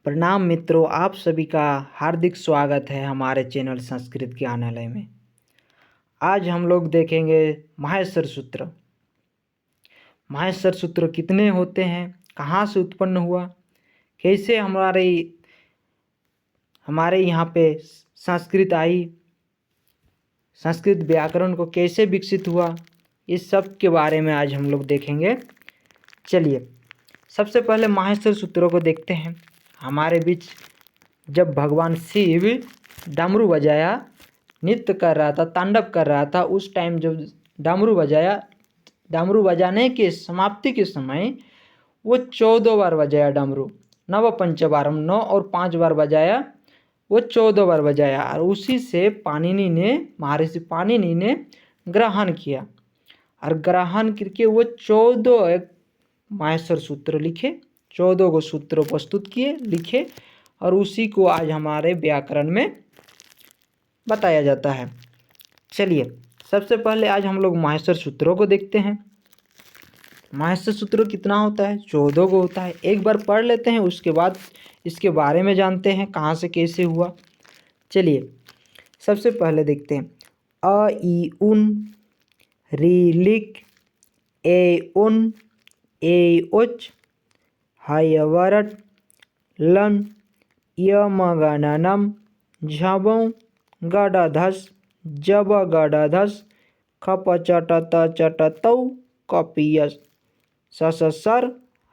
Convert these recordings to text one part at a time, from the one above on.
प्रणाम मित्रों, आप सभी का हार्दिक स्वागत है हमारे चैनल संस्कृत ज्ञानालय में। आज हम लोग देखेंगे माहेश्वर सूत्र। माहेश्वर सूत्र कितने होते हैं, कहाँ से उत्पन्न हुआ, कैसे हमारे यहाँ पे संस्कृत आई, संस्कृत व्याकरण को कैसे विकसित हुआ, इस सब के बारे में आज हम लोग देखेंगे। चलिए सबसे पहले माहेश्वर सूत्रों को देखते हैं। हमारे बीच जब भगवान शिव डमरू बजाया, नृत्य कर रहा था, तांडव कर रहा था, उस टाइम जब डमरू बजाया, डमरू बजाने के समाप्ति के समय वो 14 बार बजाया डमरू। नव पंचवारम, 9 और 5 बार बजाया, वो 14 बार बजाया। और उसी से महर्षि पाणिनि ने ग्रहण किया और ग्रहण करके वो 14 माहेश्वर सूत्र लिखे, 14 को सूत्र प्रस्तुत किए, लिखे, और उसी को आज हमारे व्याकरण में बताया जाता है। चलिए सबसे पहले आज हम लोग माहेश्वर सूत्रों को देखते हैं। माहेश्वर सूत्र कितना होता है? 14 को होता है। एक बार पढ़ लेते हैं, उसके बाद इसके बारे में जानते हैं कहाँ से कैसे हुआ। चलिए सबसे पहले देखते हैं। अ ई उन, री लिक, ए उन, ए उच, हयवरट, लन, यमगणनम, झबं, गडधस, जब गडधस, खप चटत चटतौ, कपियस, सससर,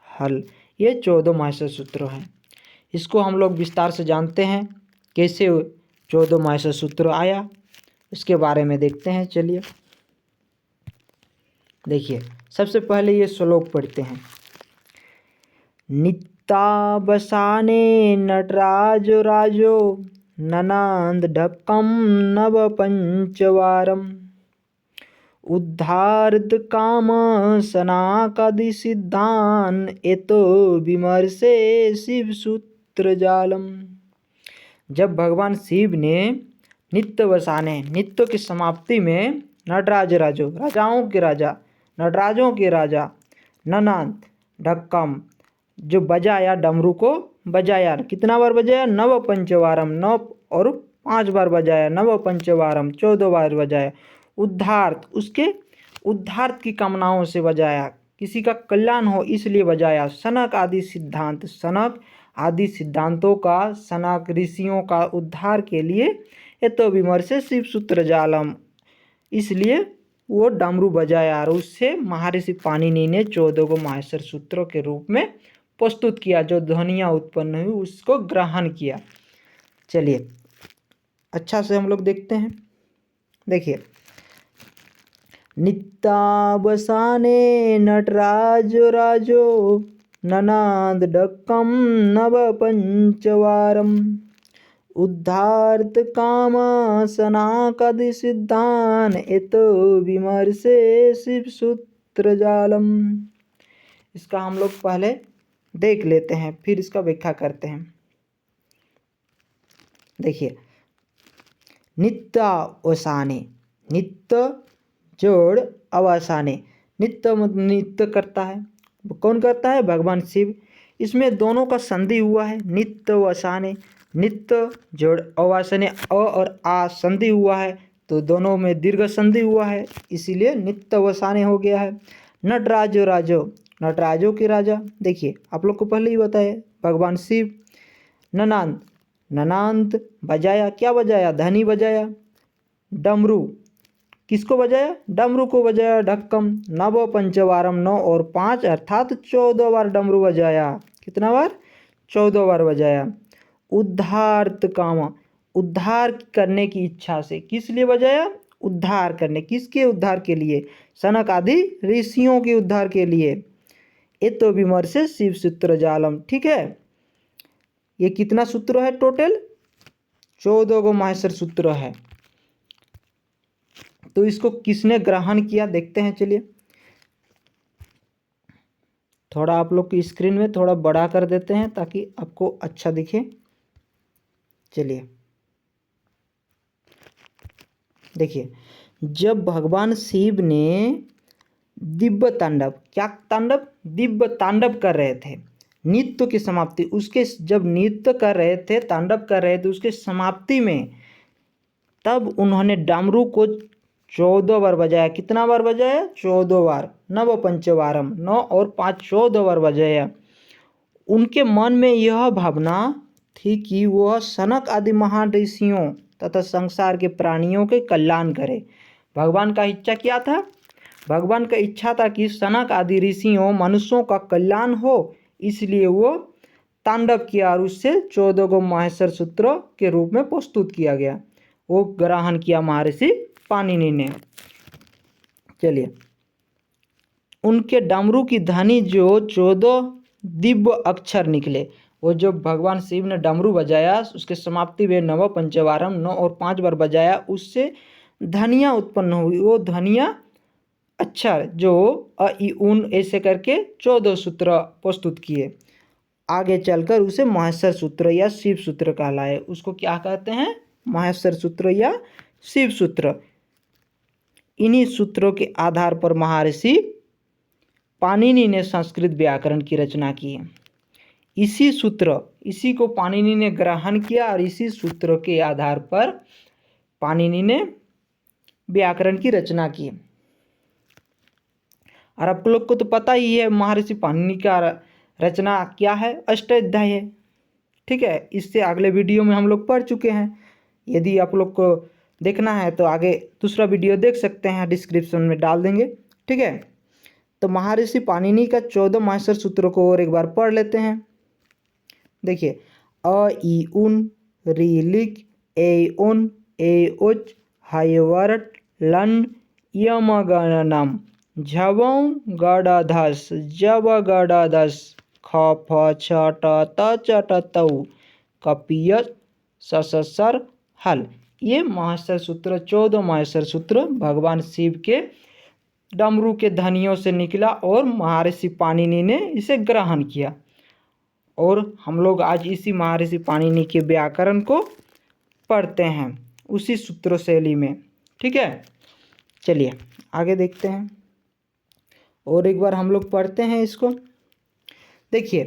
हल। ये 14 माहेश्वर सूत्र हैं। इसको हम लोग विस्तार से जानते हैं, कैसे 14 माहेश्वर सूत्र आया, इसके बारे में देखते हैं। चलिए देखिए सबसे पहले ये श्लोक पढ़ते हैं। नित्तावसाने नटराज राजो ननांद ढक्कम नव पंचवारम, उद्धार्त काम सनाकदि सिद्धान एतो विमर्शे शिव सूत्र जालम। जब भगवान शिव ने नित्य वसाने, नित्य की समाप्ति में, नटराज राजो, राजाओं के राजा, नटराजों के राजा, ननांत ढक्कम, जो बजाया, डमरू को बजाया, कितना बार बजाया? नव पंचवारम, 9 और 5 बार बजाया, नव पंचवारम 14 बार बजाया। उद्धार्त, उसके उद्धार की कामनाओं से बजाया, किसी का कल्याण हो इसलिए बजाया। सनक आदि सिद्धांत, सनक आदि सिद्धांतों का, सनक ऋषियों का उद्धार के लिए, ये तो विमर्श शिव सूत्र जालम, इसलिए वो डमरू बजाया और उससे महर्षि पाणिनि ने 14 को माहेश्वर सूत्रों के रूप में प्रस्तुत किया। जो ध्वनियाँ उत्पन्न हुई उसको ग्रहण किया। चलिए अच्छा से हम लोग देखते हैं। देखिए, नित्तावसाने नटराज राजो ननाद डक्कम नव पंचवारम, उद्धार्त काम सनाकदि सिद्धान एतो विमर्शे शिव सूत्र जालम। इसका हम लोग पहले देख लेते हैं, फिर इसका व्याख्या करते हैं। देखिए, नित्यावसाने, नित्य जोड़ अवसाने, नित्य नित्य करता है, कौन करता है? भगवान शिव। इसमें दोनों का संधि हुआ है, नित्य वसाने, नित्य जोड़ अवसाने, अ और आ संधि हुआ है, तो दोनों में दीर्घ संधि हुआ है, इसीलिए नित्य वसाने हो गया है। नटराजो राजो, नटराजों के राजा। देखिए आप लोग को पहले ही बताया, भगवान शिव। ननांत, ननांत बजाया, क्या बजाया? धनी बजाया। डमरू, किसको बजाया? डमरू को बजाया। ढक्कम, नव पंचवारम, 9 और 5 अर्थात 14 बार डमरू बजाया। कितना बार? 14 बार बजाया। उद्धार्त काम, उद्धार करने की इच्छा से, किस लिए बजाया? उद्धार करने, किसके उद्धार के लिए? सनक आदि ऋषियों के उद्धार के लिए। ये तो विमर्श शिव सूत्र जालम। ठीक है, ये कितना सूत्र है? टोटल 14 को माहेश्वर सूत्र है। तो इसको किसने ग्रहण किया देखते हैं। चलिए थोड़ा आप लोग की स्क्रीन में थोड़ा बड़ा कर देते हैं ताकि आपको अच्छा दिखे। चलिए देखिए, जब भगवान शिव ने दिव्य तांडव, क्या तांडव? दिव्य तांडव कर रहे थे, नृत्य की समाप्ति, उसके जब नृत्य कर रहे थे, तांडव कर रहे थे, उसके समाप्ति में तब उन्होंने डमरू को 14 बार बजाया। कितना बार बजाया? 14 बार। नव पंचवारम, 9 और 5 14 बार बजाया। उनके मन में यह भावना थी कि वह सनक आदि महान ऋषियों तथा संसार के प्राणियों के कल्याण करे। भगवान का इच्छा क्या था? भगवान का इच्छा था कि सनक आदि ऋषियों मनुष्यों का कल्याण हो, इसलिए वो तांडव किया और उससे 14 को माहेश्वर सूत्र के रूप में प्रस्तुत किया गया। वो ग्रहण किया महर्षि पाणिनि ने। चलिए, उनके डमरू की ध्वनि जो 14 दिव्य अक्षर निकले, वो जो भगवान शिव ने डमरू बजाया, उसके समाप्ति में नव पंचवारम 9 और 5 बार बजाया, उससे ध्वनियाँ उत्पन्न हुई। वो ध्वनियाँ अक्षर जो अ इ उन ऐसे करके 14 सूत्र प्रस्तुत किए। आगे चलकर उसे माहेश्वर सूत्र या शिव सूत्र कहलाए। उसको क्या कहते हैं? माहेश्वर सूत्र या शिव सूत्र। इन्हीं सूत्रों के आधार पर महर्षि पाणिनि ने संस्कृत व्याकरण की रचना की है। इसी को पाणिनि ने ग्रहण किया और इसी सूत्र के आधार पर पाणिनि ने व्याकरण की रचना की। और आप लोग को तो पता ही है महर्षि पाणिनि का रचना क्या है? अष्टाध्यायी है। ठीक है, इससे अगले वीडियो में हम लोग पढ़ चुके हैं। यदि आप लोग को देखना है तो आगे दूसरा वीडियो देख सकते हैं, डिस्क्रिप्शन में डाल देंगे। ठीक है, तो महर्षि पाणिनि का 14 माहेश्वर सूत्रों को और एक बार पढ़ लेते हैं। देखिए, अ इ उन, ऋ लिक, ए उन, ए उच, हायवरट, लन, यम गणनम, झवं गड़धस, जब गड़धस, ख फ छ ट त च ट तौ, कपिय सससर हल। ये माहेश्वर सूत्र 14 माहेश्वर सूत्र भगवान शिव के डमरू के ध्वनियों से निकला और महर्षि पाणिनि ने इसे ग्रहण किया। और हम लोग आज इसी महर्षि पाणिनि के व्याकरण को पढ़ते हैं उसी सूत्र शैली में। ठीक है, चलिए आगे देखते हैं और एक बार हम लोग पढ़ते हैं इसको। देखिए,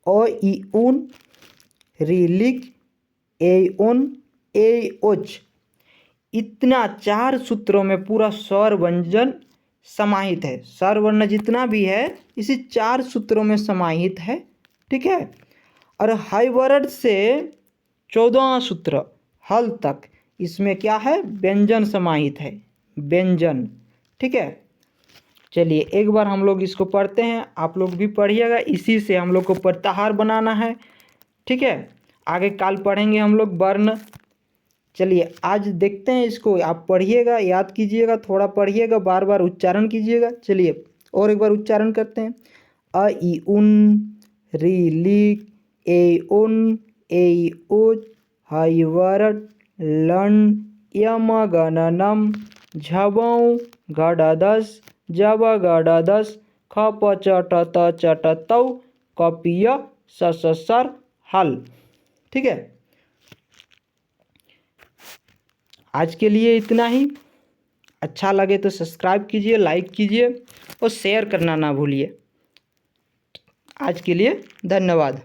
अ इ उन, ऋ लिक, ए उन, ए उच, इतना 4 सूत्रों में पूरा स्वर व्यंजन समाहित है। स्वर वर्ण जितना भी है इसी 4 सूत्रों में समाहित है। ठीक है, और हाइवरड से 14वां सूत्र हल तक इसमें क्या है? व्यंजन समाहित है, व्यंजन। ठीक है, चलिए एक बार हम लोग इसको पढ़ते हैं, आप लोग भी पढ़िएगा। इसी से हम लोग को प्रत्याहार बनाना है। ठीक है, आगे काल पढ़ेंगे हम लोग वर्ण। चलिए आज देखते हैं इसको, आप पढ़िएगा, याद कीजिएगा, थोड़ा पढ़िएगा, बार बार उच्चारण कीजिएगा। चलिए और एक बार उच्चारण करते हैं। अ इ उन, ऋ लिक, ए उन, ए उच, हाइवरट, लन, यम गणनम, झवं गड़धस, जब गड़धस, ख प च ट त च ट तौ, कपिय सससर हल। ठीक है, आज के लिए इतना ही। अच्छा लगे तो सब्सक्राइब कीजिए, लाइक कीजिए और शेयर करना ना भूलिए। आज के लिए धन्यवाद।